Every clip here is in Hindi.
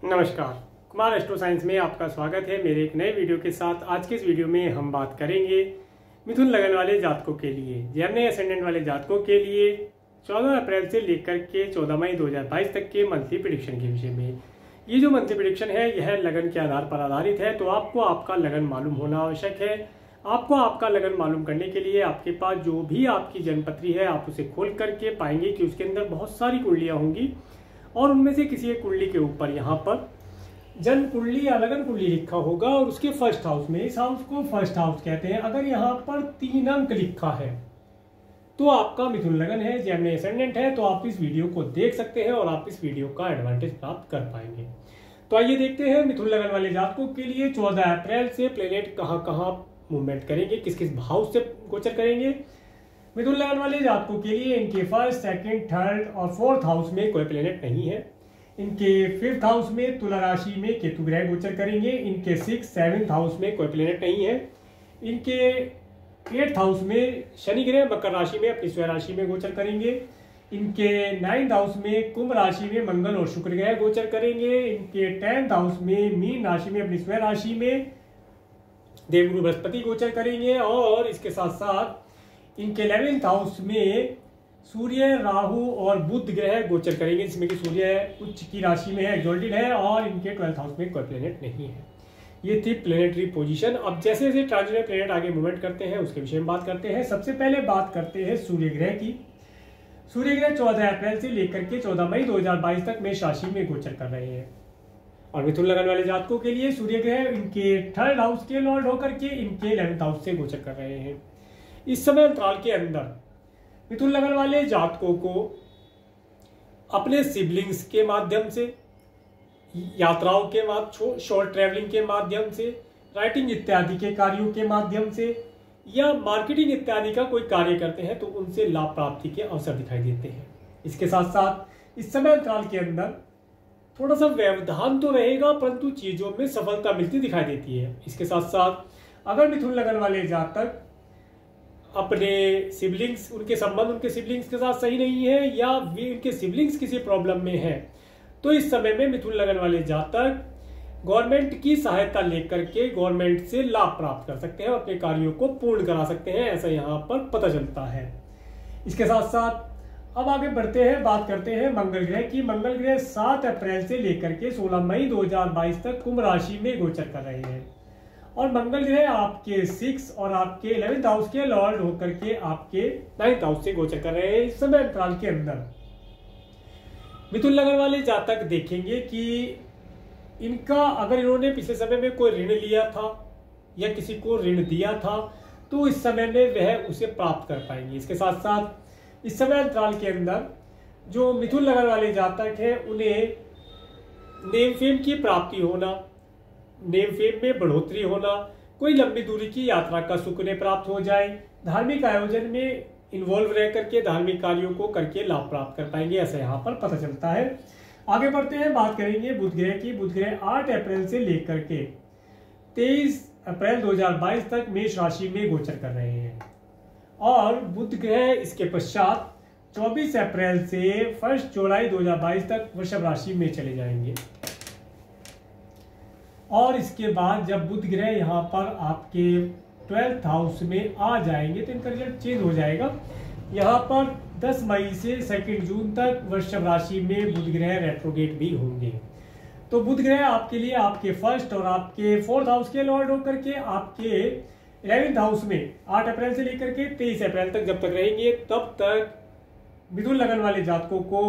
नमस्कार, कुमार एस्ट्रो साइंस में आपका स्वागत है मेरे एक नए वीडियो के साथ। आज के इस वीडियो में हम बात करेंगे मिथुन लगन वाले जातकों के लिए, जेमिनी असेंडेंट वाले जातकों के लिए 14 अप्रैल से लेकर के 14 मई 2022 तक के मंथली प्रेडिक्शन के विषय में। ये जो मंथली प्रेडिक्शन है यह लगन के आधार पर आधारित है, तो आपको आपका लगन मालूम होना आवश्यक है। आपको आपका लगन मालूम करने के लिए आपके पास जो भी आपकी जन्मपत्री है आप उसे खोल करके पाएंगे कि उसके अंदर बहुत सारी कुंडलियां होंगी और उनमें से किसी एक कुंडली के ऊपर यहाँ पर जन्म कुंडली या लगन कुंडली लिखा होगा और उसके फर्स्ट हाउस में, इस हाउस को फर्स्ट हाउस कहते हैं। अगर यहाँ पर 3 अंक लिखा है तो आपका मिथुन लगन है, जेमिनी असेंडेंट है, तो आप इस वीडियो को देख सकते हैं और आप इस वीडियो का एडवांटेज प्राप्त कर पाएंगे। तो आइए देखते हैं मिथुन लगन वाले जातकों के लिए 14 अप्रैल से प्लेनेट कहाँ कहाँ मूवमेंट करेंगे, किस किस भाव से गोचर करेंगे। मिथुन लगन वाले जातकों के लिए इनके फर्स्ट, सेकंड, थर्ड और फोर्थ हाउस में कोई प्लेनेट नहीं है। इनके 5th हाउस में तुला राशि में केतु ग्रह गोचर करेंगे। इनके 6th, 7th हाउस में कोई प्लेनेट नहीं है। इनके 8th हाउस में शनि ग्रह मकर राशि में अपनी स्वयं राशि में गोचर करेंगे। इनके 9th हाउस में कुंभ राशि में मंगल और शुक्र ग्रह गोचर करेंगे। इनके 10th हाउस में मीन राशि में अपनी स्वयं राशि में देवगुरु बृहस्पति गोचर करेंगे। और इसके साथ साथ इनके 11th हाउस में सूर्य, राहु और बुध ग्रह गोचर करेंगे, जिसमें कि सूर्य उच्च की राशि में है, एक्सॉल्टेड है, और इनके 12th हाउस में कोई प्लेनेट नहीं है। ये थी प्लेनेटरी पोजीशन। अब जैसे जैसे ट्रांजिट प्लेनेट आगे मूवमेंट करते हैं उसके विषय में बात करते हैं। सबसे पहले बात करते हैं सूर्य ग्रह की। सूर्य ग्रह 14 अप्रैल से लेकर के 14 मई 2022 तक मेष राशि में गोचर कर रहे हैं। और मिथुन लगन वाले जातकों के लिए सूर्य ग्रह इनके 3rd हाउस के लॉर्ड होकर के इनके 11th हाउस से गोचर कर रहे हैं। इस समय अंतराल के अंदर मिथुन लगन वाले जातकों को अपने सिबलिंग्स के माध्यम से, यात्राओं के माध्यम, शॉर्ट ट्रैवलिंग के माध्यम से, राइटिंग इत्यादि के कार्यों के माध्यम से या मार्केटिंग इत्यादि का कोई कार्य करते हैं तो उनसे लाभ प्राप्ति के अवसर दिखाई देते हैं। इसके साथ साथ इस समय अंतराल के अंदर थोड़ा सा व्यवधान तो रहेगा परंतु चीजों में सफलता मिलती दिखाई देती है। इसके साथ साथ अगर मिथुन लगन वाले जातक अपने सिबलिंग्स, उनके संबंध उनके सिबलिंग्स के साथ सही नहीं है या वे उनके सिबलिंग्स किसी प्रॉब्लम में है तो इस समय में मिथुन लगन वाले जातक गवर्नमेंट की सहायता लेकर के गवर्नमेंट से लाभ प्राप्त कर सकते हैं और अपने कार्यों को पूर्ण करा सकते हैं, ऐसा यहाँ पर पता चलता है। इसके साथ साथ अब आगे बढ़ते हैं, बात करते हैं मंगल ग्रह की। मंगल ग्रह 7 अप्रैल से लेकर के 16 मई 2022 तक कुंभ राशि में गोचर कर रहे हैं और मंगल ग्रह आपके 6 और आपके 11th हाउस के लॉर्ड होकर के आपके 9th हाउस से गोचर कर रहे हैं। इस समय अंतराल के अंदर मिथुन लगन वाले जातक देखेंगे कि इनका, अगर इन्होंने पिछले समय में कोई ऋण लिया था या किसी को ऋण दिया था तो इस समय में वह उसे प्राप्त कर पाएंगे। इसके साथ साथ इस समय अंतराल के अंदर जो मिथुन लगन वाले जातक हैं उन्हें नेम फेम की प्राप्ति होना, नेम फेम में बढ़ोतरी होना, कोई लंबी दूरी की यात्रा का सुख उन्हें प्राप्त हो जाए, धार्मिक आयोजन में इन्वॉल्व रह करके धार्मिक कार्यों को करके लाभ प्राप्त कर पाएंगे, ऐसा यहाँ पर पता चलता है। आगे बढ़ते हैं, बात करेंगे बुध ग्रह की। बुध ग्रह 8 अप्रैल से लेकर के 23 अप्रैल 2022 तक मेष राशि में गोचर कर रहे हैं और बुध ग्रह इसके पश्चात 24 अप्रैल से 1 जुलाई 2022 तक वृषभ राशि में चले जाएंगे। और इसके बाद जब बुध ग्रह यहाँ पर आपके 12th हाउस में आ जाएंगे तो इनका रिजल्ट चेंज हो जाएगा। यहाँ पर 10 मई से 2 जून तक वृषभ राशि में बुध ग्रह रेट्रोगेट भी होंगे। तो बुध ग्रह आपके लिए आपके 1st और आपके 4th हाउस के लॉर्ड होकर के आपके 11th हाउस में 8 अप्रैल से लेकर के 23 अप्रैल तक जब तक रहेंगे तब तक मिथुन लगन वाले जातकों को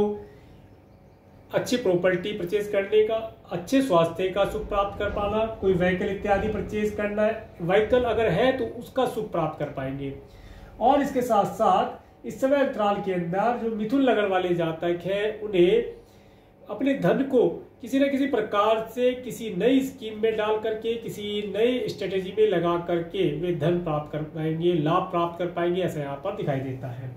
अच्छी प्रॉपर्टी परचेज करने का, अच्छे स्वास्थ्य का सुख प्राप्त कर पाना, कोई व्हीकल इत्यादि परचेज करना है, व्हीकल अगर है तो उसका सुख प्राप्त कर पाएंगे। और इसके साथ साथ इस समय अंतराल के अंदर जो मिथुन लगन वाले जातक हैं उन्हें अपने धन को किसी न किसी प्रकार से किसी नई स्कीम में डाल करके, किसी नई स्ट्रेटेजी में लगा करके वे धन प्राप्त कर पाएंगे, लाभ प्राप्त कर पाएंगे, ऐसा यहाँ पर दिखाई देता है।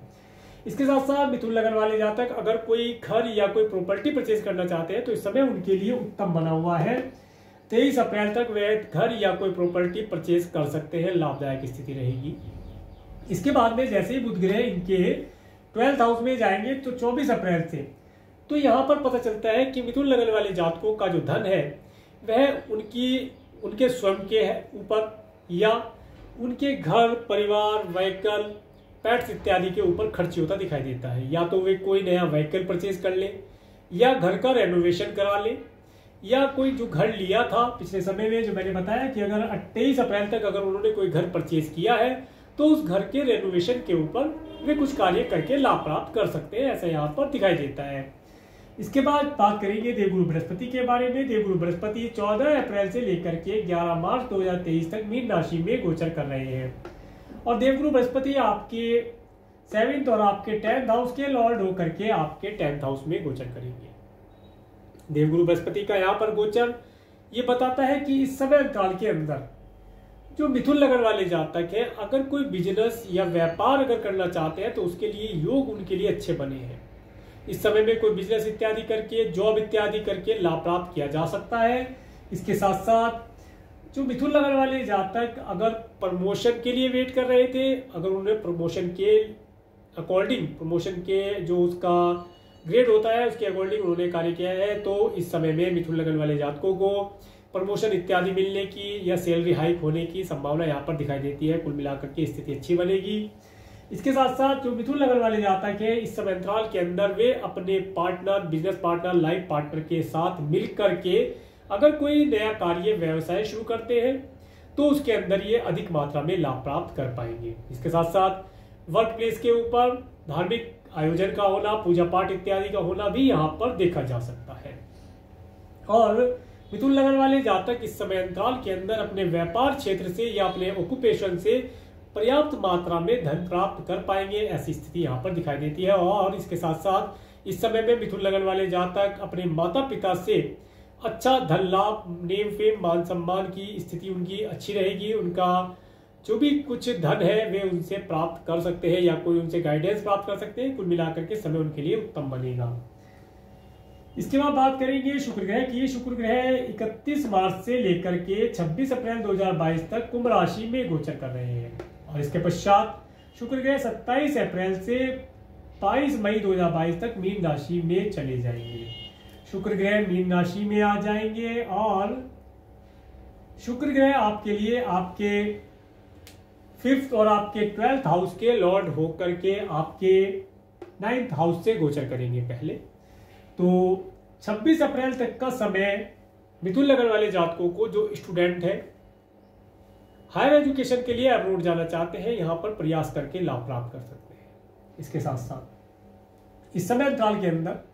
इसके साथ साथ मिथुन लगन वाले जातक अगर कोई घर या कोई प्रॉपर्टी परचेज करना चाहते हैं तो इस समय उनके लिए उत्तम बना हुआ है। 23 अप्रैल तक वे घर या कोई प्रॉपर्टी परचेज कर सकते हैं, लाभदायक स्थिति रहेगी। इसके बाद में जैसे ही बुध ग्रह इनके 12th हाउस में जाएंगे तो 24 अप्रैल से तो यहाँ पर पता चलता है कि मिथुन लगन वाले जातकों का जो धन है वह उनके स्वयं के ऊपर या उनके घर, परिवार, व्हीकल, पेट्स इत्यादि के ऊपर खर्च होता दिखाई देता है। या तो वे कोई नया व्हीकल परचेज कर ले, या घर का रेनोवेशन करा ले, या कोई जो घर लिया था पिछले समय में, जो मैंने बताया कि अगर 28 अप्रैल तक अगर उन्होंने कोई घर परचेज किया है तो उस घर के रेनोवेशन के ऊपर वे कुछ कार्य करके लाभ प्राप्त कर सकते हैं, ऐसा यहाँ पर दिखाई देता है। इसके बाद बात करेंगे देवगुरु बृहस्पति के बारे में। देवगुरु बृहस्पति 14 अप्रैल से लेकर के 11 मार्च 2023 तक मीन राशि में गोचर कर रहे हैं। और देवगुरु बृहस्पति आपके 7th और आपके 10th हाउस के लॉर्ड होकर के आपके 10th हाउस में गोचर करेंगे। देवगुरु बृहस्पति का यहाँ पर गोचर ये बताता है कि इस समय काल के अंदर जो मिथुन लगन वाले जातक हैं, अगर कोई बिजनेस या व्यापार अगर करना चाहते हैं तो उसके लिए योग उनके लिए अच्छे बने हैं। इस समय में कोई बिजनेस इत्यादि करके, जॉब इत्यादि करके लाभ प्राप्त किया जा सकता है। इसके साथ साथ जो मिथुन लगन वाले जातक अगर प्रमोशन के लिए वेट कर रहे थे, अगर उन्होंने प्रमोशन के अकॉर्डिंग, प्रमोशन के जो उसका ग्रेड होता है उसके अकॉर्डिंग उन्होंने कार्य किया है, तो इस समय में मिथुन लगन वाले जातकों को प्रमोशन इत्यादि मिलने की या सैलरी हाइक होने की संभावना यहाँ पर दिखाई देती है। कुल मिलाकर के स्थिति अच्छी बनेगी। इसके साथ साथ जो मिथुन लगन वाले जातक है, इस समय अंतराल के अंदर वे अपने partner, business partner, life partner के साथ मिल करके अगर कोई नया कार्य, व्यवसाय शुरू करते हैं तो उसके अंदर ये अधिक मात्रा में लाभ प्राप्त कर पाएंगे। इसके साथ साथ वर्क प्लेस के ऊपर धार्मिक आयोजन का होना, पूजा पाठ इत्यादि का होना भी यहाँ पर देखा जा सकता है। और मिथुन लगन वाले जातक इस समय अंतराल के अंदर अपने व्यापार क्षेत्र से या अपने ऑक्यूपेशन से पर्याप्त मात्रा में धन प्राप्त कर पाएंगे, ऐसी स्थिति यहाँ पर दिखाई देती है। और इसके साथ साथ इस समय में मिथुन लगन वाले जातक अपने माता पिता से अच्छा धन लाभ, नेम फेम, मान सम्मान की स्थिति उनकी अच्छी रहेगी। उनका जो भी कुछ धन है वे उनसे प्राप्त कर सकते हैं या कोई उनसे गाइडेंस प्राप्त कर सकते हैं। कुल मिलाकर के समय उनके लिए उत्तम बनेगा। इसके बाद बात करेंगे शुक्र ग्रह की। शुक्र ग्रह 31 मार्च से लेकर के 26 अप्रैल 2022 तक कुंभ राशि में गोचर कर रहे हैं। और इसके पश्चात शुक्र ग्रह 27 अप्रैल से 22 मई 2022 तक मीन राशि में चले जाएंगे। शुक्र ग्रह मीन राशि में आ जाएंगे और शुक्र ग्रह आपके लिए आपके 5th और आपके 12th हाउस के लॉर्ड होकर के आपके 9th हाउस से गोचर करेंगे। पहले तो 26 अप्रैल तक का समय मिथुन लगन वाले जातकों को जो स्टूडेंट है, हायर एजुकेशन के लिए अब्रॉड जाना चाहते हैं, यहां पर प्रयास करके लाभ प्राप्त कर सकते हैं। इसके साथ साथ इस समय अंतराल के अंदर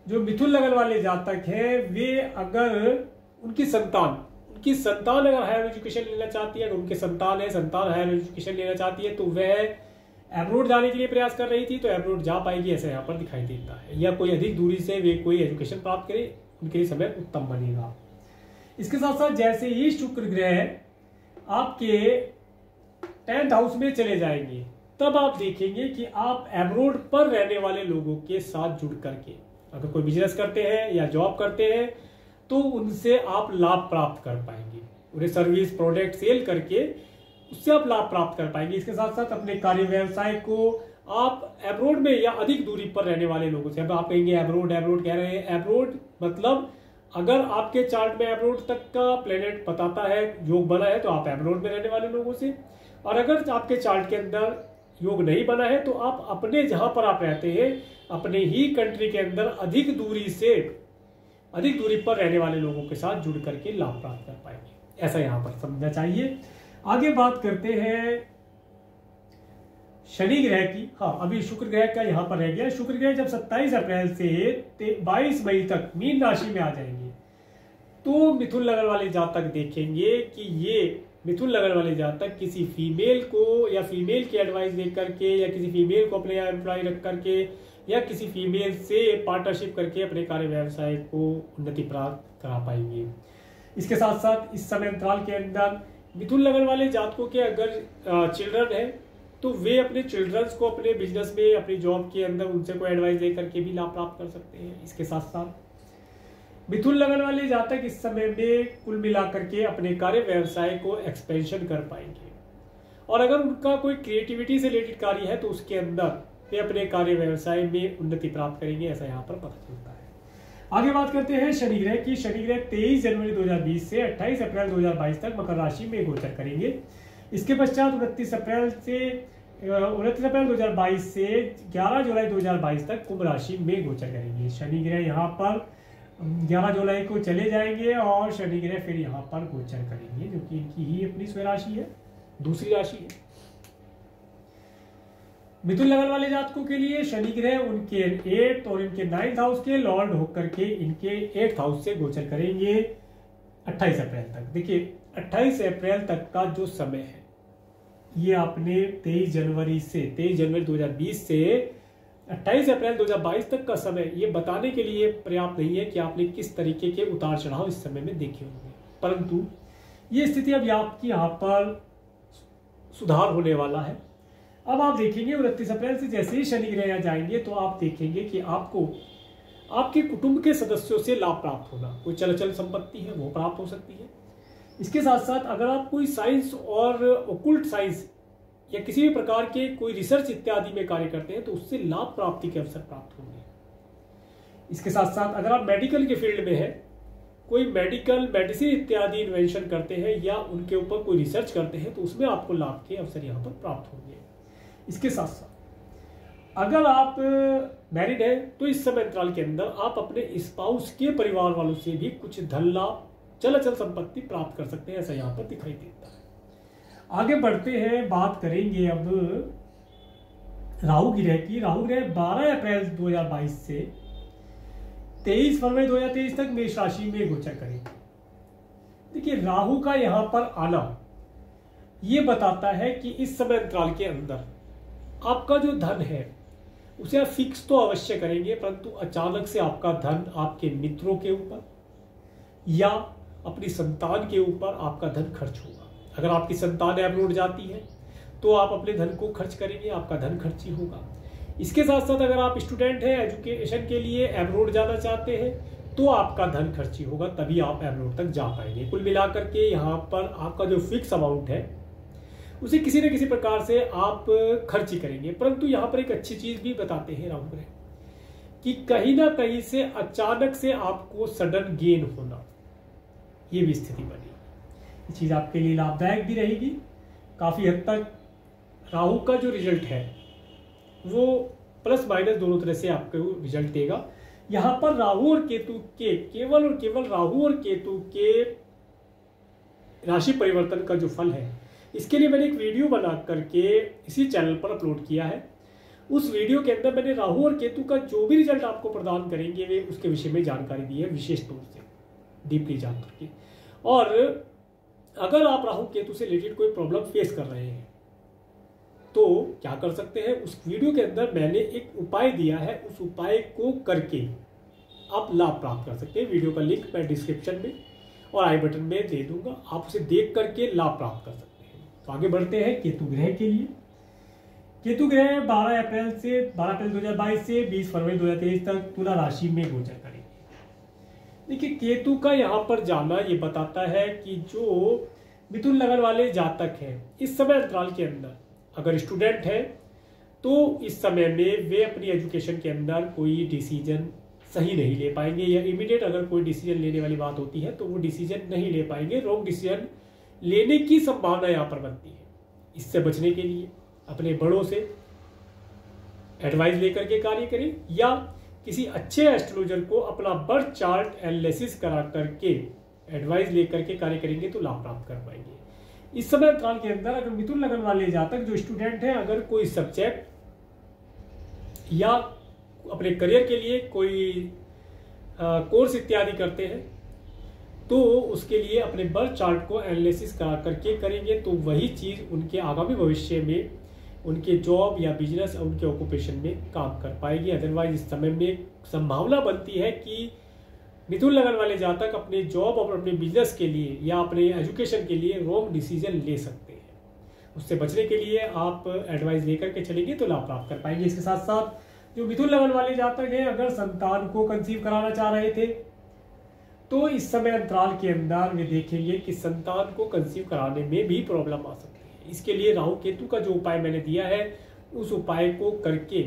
जो मिथुन लगन वाले जातक हैं, वे अगर उनकी संतान अगर हायर एजुकेशन लेना चाहती है, अगर उनके संतान हायर एजुकेशन लेना चाहती है तो वह एब्रोड जाने के लिए प्रयास कर रही थी तो एब्रोड जा पाएगी, ऐसा यहाँ पर दिखाई देता है। या कोई अधिक दूरी से वे कोई एजुकेशन प्राप्त करे, उनके लिए समय उत्तम बनेगा। इसके साथ साथ जैसे ही शुक्र ग्रह आपके 10th हाउस में चले जाएंगे, तब आप देखेंगे कि आप एब्रोड पर रहने वाले लोगों के साथ जुड़ करके अगर कोई बिजनेस करते हैं या जॉब करते हैं तो उनसे आप लाभ प्राप्त कर पाएंगे। उन्हें सर्विस, प्रोडक्ट सेल करके उससे आप लाभ प्राप्त कर पाएंगे। इसके साथ साथ अपने कार्य व्यवसाय को आप एब्रोड में या अधिक दूरी पर रहने वाले लोगों से, अब आप कहेंगे एब्रोड कह रहे हैं, एब्रोड मतलब अगर आपके चार्ट में एब्रोड तक का प्लेनेट बताता है, योग बना है, तो आप एब्रोड में रहने वाले लोगों से, और अगर आपके चार्ट के अंदर योग नहीं बना है तो आप अपने जहां पर आप रहते हैं अपने ही कंट्री के अंदर अधिक दूरी पर रहने वाले लोगों के साथ जुड़ करके लाभ प्राप्त कर पाएंगे, ऐसा यहां पर समझना चाहिए। आगे बात करते हैं शनि ग्रह की। हाँ, अभी शुक्र ग्रह का यहां पर रह गया। शुक्र ग्रह जब 27 अप्रैल से 22 मई तक मीन राशि में आ जाएंगे तो मिथुन लगन वाले जातक देखेंगे कि ये मिथुन लगन वाले जातक किसी फीमेल को या फीमेल की एडवाइस दे करके या किसी फीमेल को अपने एम्प्लॉय रख करके या किसी फीमेल से पार्टनरशिप करके अपने कार्य व्यवसाय को उन्नति प्राप्त करा पाएंगे। इसके साथ साथ इस समय अंतराल के अंदर मिथुन लगन वाले जातकों के अगर चिल्ड्रन है तो वे अपने चिल्ड्रंस को अपने बिजनेस में, अपनी जॉब के अंदर उनसे कोई एडवाइस दे करके भी लाभ प्राप्त कर सकते हैं। इसके साथ साथ मिथुन लगन वाले जातक इस समय में कुल मिलाकर के अपने कार्य व्यवसाय को एक्सपेंशन कर पाएंगे। और अगर उनका कोई क्रिएटिविटी से रिलेटेड कार्य है तो उसके अंदर वे अपने कार्य व्यवसाय में उन्नति प्राप्त करेंगे, ऐसा यहाँ पर पता चलता है। आगे बात करते हैं शनि ग्रह की। शनि ग्रह 23 जनवरी 2020 से 28 अप्रैल 2022 तक मकर राशि में गोचर करेंगे। इसके पश्चात 29 अप्रैल 2022 से 11 जुलाई 2022 तक कुंभ राशि में गोचर करेंगे। शनि ग्रह यहाँ पर 11 जुलाई को चले जाएंगे और शनि ग्रह फिर यहाँ पर गोचर करेंगे, जो कि इनकी ही अपनी स्वयं राशि है, दूसरी राशि है। मिथुन लगन वाले जातकों के लिए शनि ग्रह उनके 8th और इनके 9th हाउस के लॉर्ड होकर के इनके 8th हाउस से गोचर करेंगे 28 अप्रैल तक। देखिए 28 अप्रैल तक का जो समय है, ये आपने 23 जनवरी 2020 से 28 अप्रैल 2022 तक का समय ये बताने के लिए पर्याप्त नहीं है कि आपने किस तरीके के उतार चढ़ाव इस समय में देखे होंगे, परंतु ये स्थिति अब आपकी यहाँ पर सुधार होने वाला है। अब आप देखेंगे 29 अप्रैल से जैसे ही शनि ग्रह यहाँ जाएंगे तो आप देखेंगे कि आपको आपके कुटुंब के सदस्यों से लाभ प्राप्त होगा। कोई चल संपत्ति है वो प्राप्त हो सकती है। इसके साथ साथ अगर आप कोई साइंस और ओकुल्ट साइंस या किसी भी प्रकार के कोई रिसर्च इत्यादि में कार्य करते हैं तो उससे लाभ प्राप्ति के अवसर प्राप्त होंगे। इसके साथ साथ अगर आप मेडिकल के फील्ड में है, कोई मेडिसिन इत्यादि इन्वेंशन करते हैं या उनके ऊपर कोई रिसर्च करते हैं तो उसमें आपको लाभ के अवसर यहाँ पर प्राप्त होंगे। इसके साथ साथ अगर आप मैरिड है तो इस समय अंतराल के अंदर आप अपने स्पाउस के परिवार वालों से भी कुछ धन लाभ, चल संपत्ति प्राप्त कर सकते हैं, ऐसा यहाँ पर दिखाई देता है। आगे बढ़ते हैं, बात करेंगे अब राहु ग्रह की। राहु ग्रह 12 अप्रैल 2022 से 23 फरवरी 2023 तक मेष राशि में गोचर करेंगे। देखिए राहु का यहाँ पर आना ये बताता है कि इस समय अंतराल के अंदर आपका जो धन है उसे आप फिक्स तो अवश्य करेंगे, परंतु अचानक से आपका धन आपके मित्रों के ऊपर या अपनी संतान के ऊपर आपका धन खर्च होगा। अगर आपकी संतान एब्रोड जाती है तो आप अपने धन को खर्च करेंगे, आपका धन खर्ची होगा। इसके साथ साथ अगर आप स्टूडेंट हैं, एजुकेशन के लिए एब्रोड जाना चाहते हैं तो आपका धन खर्ची होगा, तभी आप एब्रोड तक जा पाएंगे। कुल मिलाकर के यहाँ पर आपका जो फिक्स अमाउंट है उसे किसी न किसी प्रकार से आप खर्ची करेंगे। परंतु यहाँ पर एक अच्छी चीज भी बताते हैं राहु ग्रह कि कहीं ना कहीं से अचानक से आपको सडन गेन होना, ये भी स्थिति बनेगी। ये चीज आपके लिए लाभदायक भी रहेगी। काफी हद तक राहु का जो रिजल्ट है वो प्लस माइनस दोनों तरह से आपको रिजल्ट देगा। यहाँ पर राहु और केतु के केवल और केवल राहु और केतु के राशि परिवर्तन का जो फल है, इसके लिए मैंने एक वीडियो बना करके इसी चैनल पर अपलोड किया है। उस वीडियो के अंदर मैंने राहु और केतु का जो भी रिजल्ट आपको प्रदान करेंगे वे उसके विषय में जानकारी दी है, विशेष तौर से डीपली जान करके। और अगर आप राहु केतु से रिलेटेड कोई प्रॉब्लम फेस कर रहे हैं तो क्या कर सकते हैं, उस वीडियो के अंदर मैंने एक उपाय दिया है, उस उपाय को करके आप लाभ प्राप्त कर सकते हैं। वीडियो का लिंक मैं डिस्क्रिप्शन में और आई बटन में दे दूंगा, आप उसे देख करके लाभ प्राप्त कर सकते हैं। तो आगे बढ़ते हैं केतु ग्रह के लिए। केतु ग्रह 12 अप्रैल 2022 से 20 फरवरी 2023 तक तुला राशि में गोचर करेंगे। देखिए केतु का यहाँ पर जाना ये बताता है कि जो मिथुन लगन वाले जातक हैं इस समय अंतराल के अंदर अगर स्टूडेंट है तो इस समय में वे अपनी एजुकेशन के अंदर कोई डिसीजन सही नहीं ले पाएंगे, या इमीडिएट अगर कोई डिसीजन लेने वाली बात होती है तो वो डिसीजन नहीं ले पाएंगे। रॉन्ग डिसीजन लेने की संभावना यहाँ पर बनती है। इससे बचने के लिए अपने बड़ों से एडवाइस लेकर के कार्य करें या किसी अच्छे एस्ट्रोलॉजर को अपना बर्थ चार्ट एनालिसिस करा करके एडवाइस लेकर के कार्य करेंगे तो लाभ प्राप्त कर पाएंगे। इस समय अंतराल के अंदर अगर मिथुन लगन वाले जातक जो स्टूडेंट हैं अगर कोई सब्जेक्ट या अपने करियर के लिए कोई कोर्स इत्यादि करते हैं तो उसके लिए अपने बर्थ चार्ट को एनालिसिस करा करके करेंगे तो वही चीज उनके आगामी भविष्य में उनके जॉब या बिजनेस या उनके ऑक्यूपेशन में काम कर पाएगी। अदरवाइज इस समय में संभावना बनती है कि मिथुन लगन वाले जातक अपने जॉब और अपने बिजनेस के लिए या अपने एजुकेशन के लिए रॉन्ग डिसीजन ले सकते हैं। उससे बचने के लिए आप एडवाइस लेकर के चलेंगे तो लाभ प्राप्त कर पाएंगे। इसके साथ साथ जो मिथुन लगन वाले जातक हैं अगर संतान को कंसीव कराना चाह रहे थे तो इस समय अंतराल के अंदर वे देखेंगे कि संतान को कंसीव कराने में भी प्रॉब्लम आ सकती है। इसके लिए राहु केतु का जो उपाय मैंने दिया है उस उपाय को करके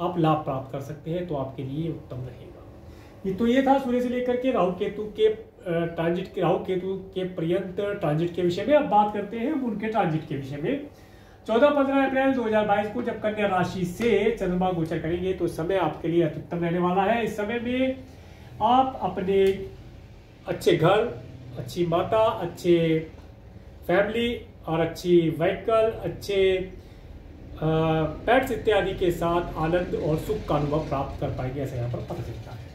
आप लाभ प्राप्त कर सकते हैं, तो आपके लिए उत्तम रहेगा। तो ये था सूर्य से लेकर के राहु केतु के ट्रांजिट के, राहु केतु के पर्यंत ट्रांजिट के विषय में। अब बात करते हैं उनके ट्रांजिट के विषय में। 14-15 अप्रैल 2022 को जब कन्या राशि से चंद्रमा गोचर करेंगे तो समय आपके लिए अत्युत्तम रहने वाला है। इस समय में आप अपने अच्छे घर, अच्छी माता, अच्छे फैमिली और अच्छी व्हीकल, अच्छे पेट्स इत्यादि के साथ आनंद और सुख का अनुभव प्राप्त कर पाएंगे, ऐसा यहाँ पर पता चलता है।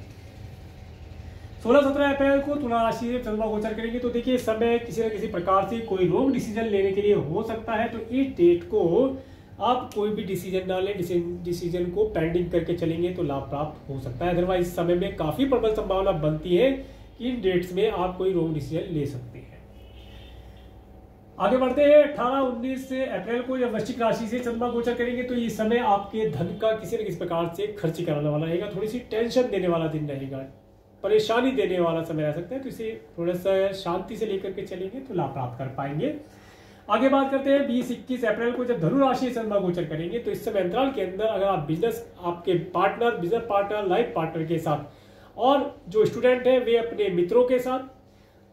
16-17 अप्रैल को तुला राशि से चंद्रमा गोचर करेंगे तो देखिए इस समय किसी न किसी प्रकार से कोई रॉन्ग डिसीजन लेने के लिए हो सकता है, तो इस डेट को आप कोई भी डिसीजन ना लें, डिसीजन को पेंडिंग करके चलेंगे तो लाभ प्राप्त हो सकता है। अदरवाइज इस समय में काफी प्रबल संभावना बनती है कि इन डेट्स में आप कोई रॉन्ग डिसीजन ले सकते हैं। आगे बढ़ते हैं। 18-19 अप्रैल को जब वृश्चिक राशि से चंद्रमा गोचर करेंगे तो ये समय आपके धन का किसी न किसी प्रकार से खर्च कराने वाला रहेगा। थोड़ी सी टेंशन देने वाला दिन रहेगा, परेशानी देने वाला समय रह सकता है, तो इसे थोड़ा सा शांति से लेकर के चलेंगे तो लाभ प्राप्त कर पाएंगे। आगे बात करते हैं 20-21 अप्रैल को जब धनु राशि से चंद्रमा गोचर करेंगे तो इस समय अंतराल के अंदर अगर आप बिजनेस, आपके partner, business partner, life partner के साथ, और जो स्टूडेंट है वे अपने मित्रों के साथ,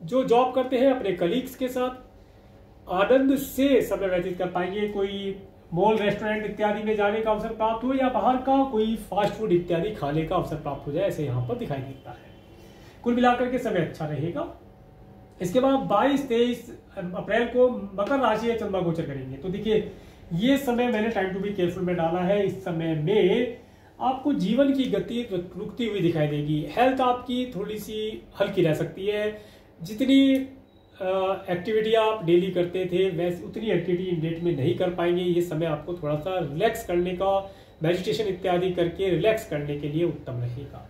जो जॉब करते हैं अपने कलीग्स के साथ आनंद से समय व्यतीत कर पाएंगे। कोई मॉल, रेस्टोरेंट इत्यादि में जाने का अवसर प्राप्त हो या बाहर का कोई फास्ट फूड इत्यादि खाने का अवसर प्राप्त हो जाए, ऐसे यहाँ पर दिखाई देता है। कुल मिलाकर के समय अच्छा रहेगा। इसके बाद 22-23 अप्रैल को मकर राशि से चंद्रमा गोचर करेंगे तो देखिए ये समय मैंने टाइम टू बी केयरफुल में डाला है। इस समय में आपको जीवन की गति रुकती हुई दिखाई देगी। हेल्थ आपकी थोड़ी सी हल्की रह सकती है। जितनी एक्टिविटी आप डेली करते थे वैसे उतनी एक्टिविटी इन डेट में नहीं कर पाएंगे। ये समय आपको थोड़ा सा रिलैक्स करने का, मेडिटेशन इत्यादि करके रिलैक्स करने के लिए उत्तम रहेगा।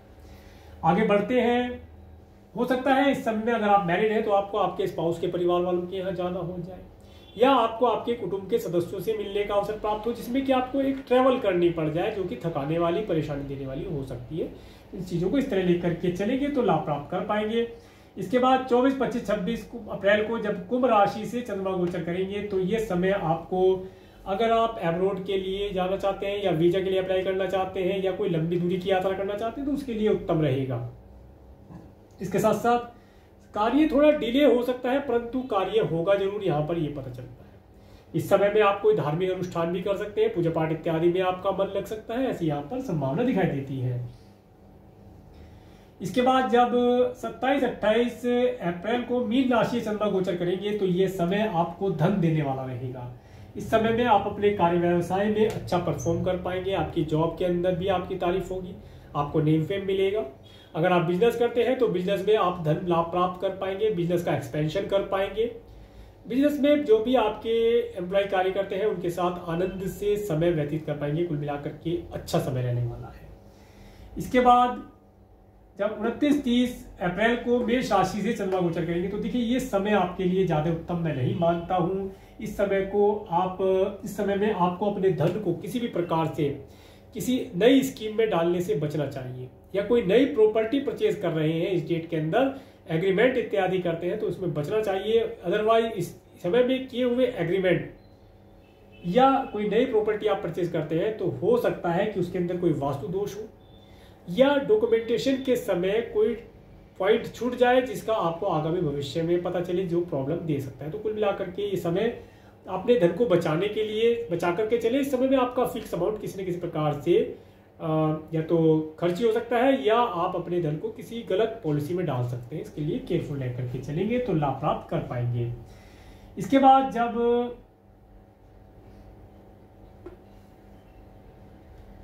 आगे बढ़ते हैं। हो सकता है इस समय में अगर आप मैरिड हैं तो आपको आपके स्पाउस के परिवार वालों के यहाँ जाना हो जाए, या आपको आपके कुटुंब के सदस्यों से मिलने का अवसर प्राप्त हो जिसमें कि आपको एक ट्रैवल करनी पड़ जाए, जो कि थकाने वाली, परेशानी देने वाली हो सकती है। इन चीज़ों को इस तरह लेकर के चलेंगे तो लाभ प्राप्त कर पाएंगे। इसके बाद 24, 25, 26 अप्रैल को जब कुंभ राशि से चंद्रमा गोचर करेंगे तो ये समय आपको, अगर आप एब्रोड के लिए जाना चाहते हैं या वीजा के लिए अप्लाई करना चाहते हैं या कोई लंबी दूरी की यात्रा करना चाहते हैं तो उसके लिए उत्तम रहेगा। इसके साथ साथ कार्य थोड़ा डिले हो सकता है परंतु कार्य होगा जरूर, यहाँ पर ये पता चलता है। इस समय में आप कोई धार्मिक अनुष्ठान भी कर सकते हैं, पूजा पाठ इत्यादि में आपका मन लग सकता है, ऐसी यहाँ पर संभावना दिखाई देती है। इसके बाद जब 27-28 अप्रैल को मीन राशि चंद्रमा गोचर करेंगे तो ये समय आपको धन देने वाला रहेगा। इस समय में आप अपने कार्य व्यवसाय में अच्छा परफॉर्म कर पाएंगे। आपकी जॉब के अंदर भी आपकी तारीफ होगी, आपको नेम फेम मिलेगा। अगर आप बिजनेस करते हैं तो बिजनेस में आप धन लाभ प्राप्त कर पाएंगे, बिजनेस का एक्सपेंशन कर पाएंगे। बिजनेस में जो भी आपके एम्प्लॉय कार्य करते हैं उनके साथ आनंद से समय व्यतीत कर पाएंगे। कुल मिलाकर के अच्छा समय रहने वाला है। इसके बाद जब 29-30 अप्रैल को मेष राशि से चंद्रमा गोचर करेंगे तो देखिए ये समय आपके लिए ज्यादा उत्तम मैं नहीं मानता हूं। इस समय में आपको अपने धन को किसी भी प्रकार से किसी नई स्कीम में डालने से बचना चाहिए, या कोई नई प्रॉपर्टी परचेज कर रहे हैं इस डेट के अंदर, एग्रीमेंट इत्यादि करते हैं तो उसमें बचना चाहिए। अदरवाइज इस समय में किए हुए एग्रीमेंट या कोई नई प्रॉपर्टी आप परचेज करते हैं तो हो सकता है कि उसके अंदर कोई वास्तु दोष हो या डॉक्यूमेंटेशन के समय कोई पॉइंट छूट जाए जिसका आपको आगामी भविष्य में पता चले, जो प्रॉब्लम दे सकता है। तो कुल मिलाकर के ये समय अपने धन को बचाने के लिए बचा करके चले। इस समय में आपका फिक्स अमाउंट किसी न किसी प्रकार से या तो खर्ची हो सकता है या आप अपने धन को किसी गलत पॉलिसी में डाल सकते हैं। इसके लिए केयरफुल रह करके चलेंगे तो लाभ प्राप्त कर पाएंगे। इसके बाद जब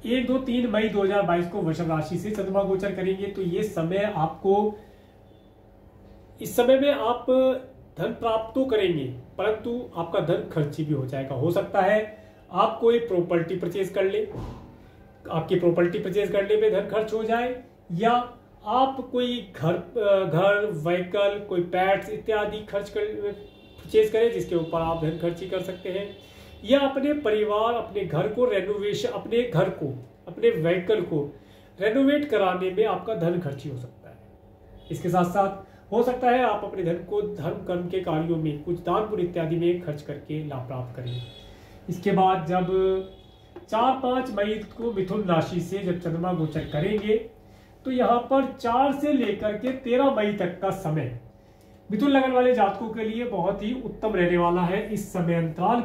1, 2, 3 मई 2022 को वृषभ राशि से चंद्रमा गोचर करेंगे तो ये समय आपको, इस समय में आप धन प्राप्त तो करेंगे परंतु आपका धन खर्ची भी हो जाएगा। हो सकता है आप कोई प्रॉपर्टी परचेज कर ले, आपकी प्रॉपर्टी परचेज करने में धन खर्च हो जाए, या आप कोई घर व्हीकल, कोई पैट्स इत्यादि परचेज करें जिसके ऊपर आप धन खर्ची कर सकते हैं, या अपने परिवार, अपने घर को रेनोवेशन, अपने व्हीकल को रेनोवेट कराने में आपका धन खर्ची हो सकता है। इसके साथ साथ हो सकता है आप अपने धन को धर्म कर्म के कार्यों में, कुछ दान पुण्य इत्यादि में खर्च करके लाभ प्राप्त करें। इसके बाद जब 4-5 मई को मिथुन राशि से जब चंद्रमा गोचर करेंगे तो यहाँ पर 4 से लेकर के 13 मई तक का समय मिथुन लगन वाले जातकों के लिए बहुत ही उत्तम रहने वाला है। इस समय अंतराल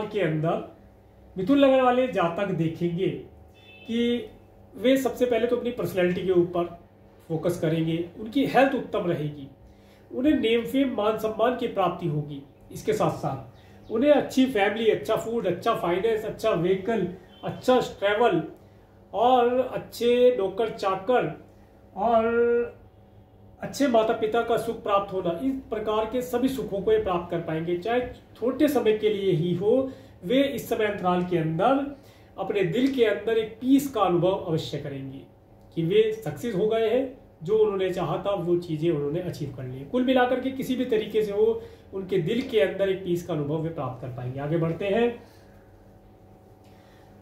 के अंदर मिथुन लगन वाले जातक देखेंगे कि वे सबसे पहले तो अपनी पर्सनैलिटी के ऊपर फोकस करेंगे, उनकी हेल्थ उत्तम रहेगी, उन्हें नेम फेम मान सम्मान की प्राप्ति होगी। इसके साथ साथ उन्हें अच्छी फैमिली, अच्छा फूड, अच्छा फाइनेंस, अच्छा व्हीकल, अच्छा ट्रैवल और अच्छे नौकर चाकर और अच्छे माता पिता का सुख प्राप्त होना, इस प्रकार के सभी सुखों को ये प्राप्त कर पाएंगे। चाहे छोटे समय के लिए ही हो, वे इस समय अंतराल के अंदर अपने दिल के अंदर एक पीस का अनुभव अवश्य करेंगे कि वे सक्सेस हो गए हैं, जो उन्होंने चाहा था वो चीजें उन्होंने अचीव कर ली। कुल मिलाकर के किसी भी तरीके से हो, उनके दिल के अंदर एक पीस का अनुभव वे प्राप्त कर पाएंगे। आगे बढ़ते हैं।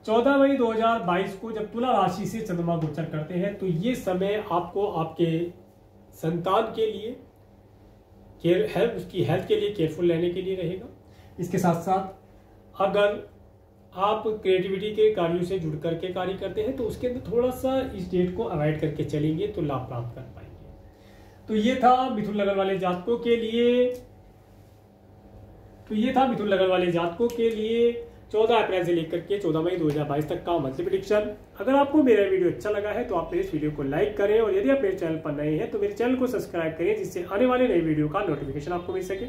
14 मई 2022 को जब तुला राशि से चंद्रमा गोचर करते हैं तो ये समय आपको आपके संतान के लिए उसकी हेल्थ के लिए केयरफुल रहने के लिए रहेगा। इसके साथ साथ अगर आप क्रिएटिविटी के कार्यों से जुड़ करके कार्य करते हैं तो उसके अंदर थोड़ा सा इस डेट को अवॉइड करके चलेंगे तो लाभ प्राप्त कर पाएंगे। तो ये था मिथुन लगन वाले जातकों के लिए 14 अप्रैल से लेकर के 14 मई 2022 तक का मंथली प्रेडिक्शन। अगर आपको मेरा वीडियो अच्छा लगा है तो आप मेरे इस वीडियो को लाइक करें और यदि आप मेरे चैनल पर नए हैं तो मेरे चैनल को सब्सक्राइब करें, जिससे आने वाले नए वीडियो का नोटिफिकेशन आपको मिल सके।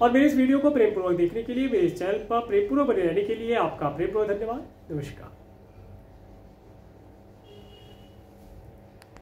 और मेरे इस वीडियो को प्रेमपूर्वक देखने के लिए, मेरे इस चैनल पर प्रेमपूर्वक बने रहने के लिए आपका प्रेमपूर्वक धन्यवाद। नमस्कार।